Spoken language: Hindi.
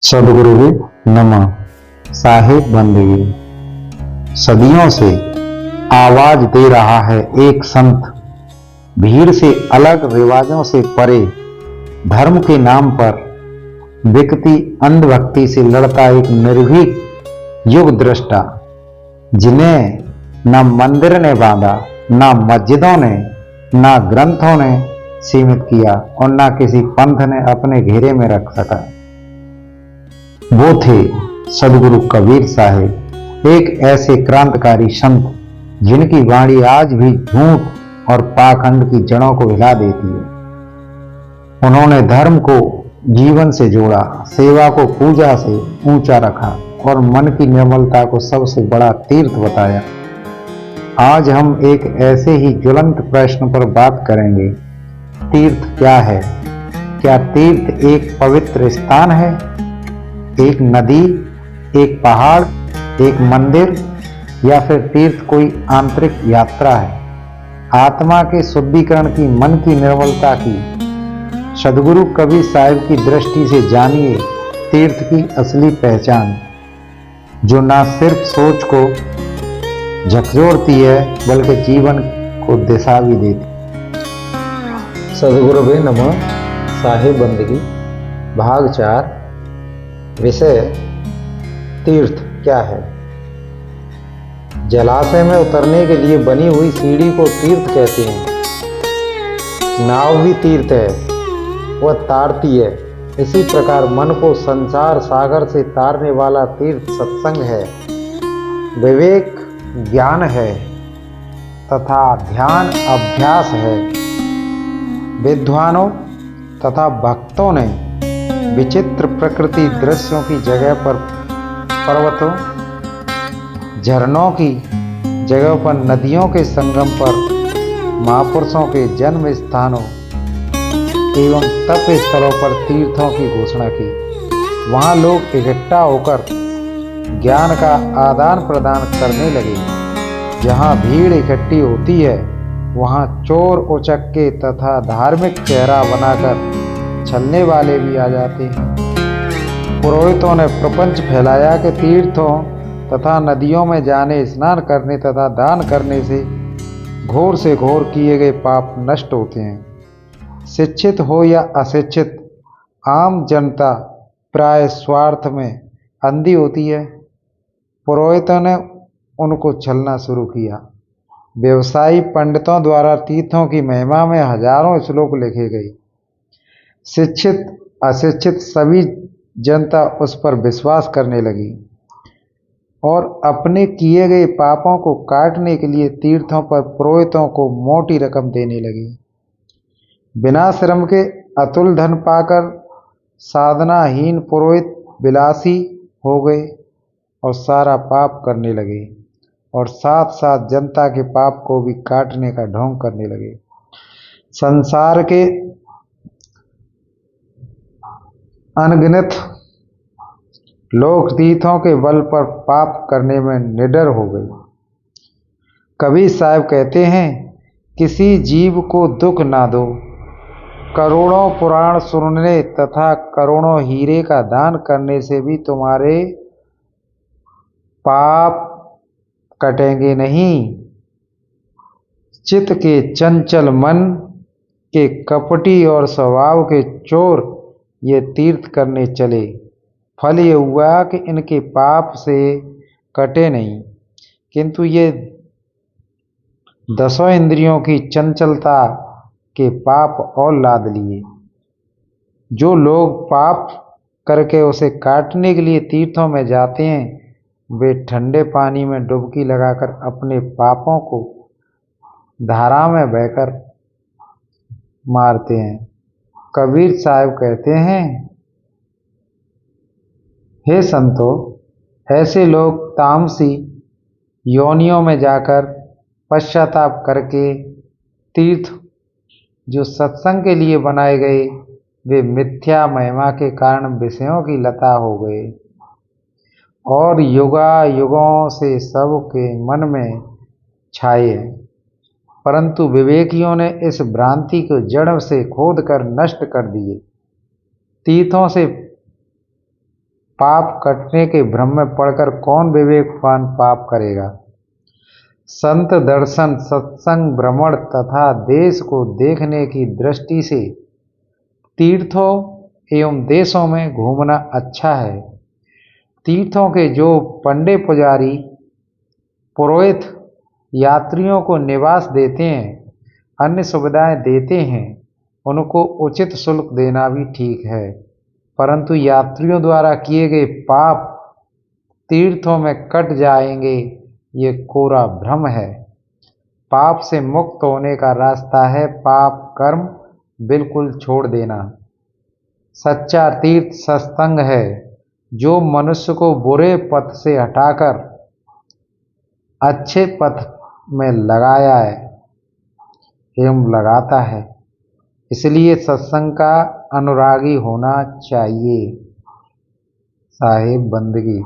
सदगुरु नमः। साहिब बंदगी सदियों से आवाज दे रहा है एक संत, भीड़ से अलग, रिवाजों से परे, धर्म के नाम पर विकती अंधभक्ति से लड़ता एक निर्भीक युग दृष्टा, जिन्हें न मंदिर ने बांधा, न मस्जिदों ने, न ग्रंथों ने सीमित किया और न किसी पंथ ने अपने घेरे में रख सका। वो थे सदगुरु कबीर साहिब, एक ऐसे क्रांतिकारी संत जिनकी वाणी आज भी झूठ और पाखंड की जड़ों को हिला देती है। उन्होंने धर्म को जीवन से जोड़ा, सेवा को पूजा से ऊंचा रखा और मन की निर्मलता को सबसे बड़ा तीर्थ बताया। आज हम एक ऐसे ही ज्वलंत प्रश्न पर बात करेंगे, तीर्थ क्या है? क्या तीर्थ एक पवित्र स्थान है, एक नदी, एक पहाड़, एक मंदिर, या फिर तीर्थ कोई आंतरिक यात्रा है, आत्मा के शुद्धिकरण की, मन की निर्मलता की? सदगुरु कबीर साहिब की दृष्टि से जानिए तीर्थ की असली पहचान, जो ना सिर्फ सोच को झकझोरती है बल्कि जीवन को दिशा भी देती। सदगुरु नमः। साहिब बंदगी भाग 4। विषय तीर्थ क्या है। जलाशय में उतरने के लिए बनी हुई सीढ़ी को तीर्थ कहते हैं। नाव भी तीर्थ है, वह तारती है। इसी प्रकार मन को संसार सागर से तारने वाला तीर्थ सत्संग है, विवेक ज्ञान है तथा ध्यान अभ्यास है। विद्वानों तथा भक्तों ने विचित्र प्रकृति दृश्यों की जगह पर पर्वतों, झरनों की जगह पर नदियों के संगम पर, महापुरुषों के जन्म स्थानों एवं तप स्थलों पर तीर्थों की घोषणा की। वहां लोग इकट्ठा होकर ज्ञान का आदान प्रदान करने लगे। जहां भीड़ इकट्ठी होती है वहां चोर, उचक्के तथा धार्मिक चेहरा बनाकर छलने वाले भी आ जाते हैं। पुरोहितों ने प्रपंच फैलाया कि तीर्थों तथा नदियों में जाने, स्नान करने तथा दान करने से घोर से घोर किए गए पाप नष्ट होते हैं। शिक्षित हो या अशिक्षित, आम जनता प्राय स्वार्थ में अंधी होती है। पुरोहितों ने उनको छलना शुरू किया। व्यवसायी पंडितों द्वारा तीर्थों की महिमा में हजारों श्लोक लिखे गए। शिक्षित अशिक्षित सभी जनता उस पर विश्वास करने लगी और अपने किए गए पापों को काटने के लिए तीर्थों पर पुरोहितों को मोटी रकम देने लगी। बिना श्रम के अतुल धन पाकर साधनाहीन पुरोहित विलासी हो गए और सारा पाप करने लगे और साथ साथ जनता के पाप को भी काटने का ढोंग करने लगे। संसार के अनगिनत लोग तीर्थों के बल पर पाप करने में निडर हो गए। कबीर साहब कहते हैं, किसी जीव को दुख ना दो। करोड़ों पुराण सुनने तथा करोड़ों हीरे का दान करने से भी तुम्हारे पाप कटेंगे नहीं। चित्त के चंचल, मन के कपटी और स्वभाव के चोर ये तीर्थ करने चले। फल ये हुआ कि इनके पाप से कटे नहीं, किंतु ये दसों इंद्रियों की चंचलता के पाप और लाद लिए। जो लोग पाप करके उसे काटने के लिए तीर्थों में जाते हैं, वे ठंडे पानी में डुबकी लगाकर अपने पापों को धारा में बहकर मारते हैं। कबीर साहब कहते हैं, हे संतो, ऐसे लोग तामसी योनियों में जाकर पश्चाताप करके तीर्थ जो सत्संग के लिए बनाए गए, वे मिथ्या महिमा के कारण विषयों की लता हो गए और युगा युगों से सबके मन में छाए हैं। परंतु विवेकियों ने इस भ्रांति को जड़ से खोद कर नष्ट कर दिए। तीर्थों से पाप कटने के भ्रम में पड़कर कौन विवेकवान पाप करेगा। संत दर्शन, सत्संग, भ्रमण तथा देश को देखने की दृष्टि से तीर्थों एवं देशों में घूमना अच्छा है। तीर्थों के जो पंडे पुजारी पुरोहित यात्रियों को निवास देते हैं, अन्य सुविधाएं देते हैं, उनको उचित शुल्क देना भी ठीक है, परंतु यात्रियों द्वारा किए गए पाप तीर्थों में कट जाएंगे, ये कोरा भ्रम है। पाप से मुक्त होने का रास्ता है पाप कर्म बिल्कुल छोड़ देना। सच्चा तीर्थ सत्संग है, जो मनुष्य को बुरे पथ से हटाकर अच्छे पथ में लगाया है एवं लगाता है। इसलिए सत्संग का अनुरागी होना चाहिए। साहिब बंदगी।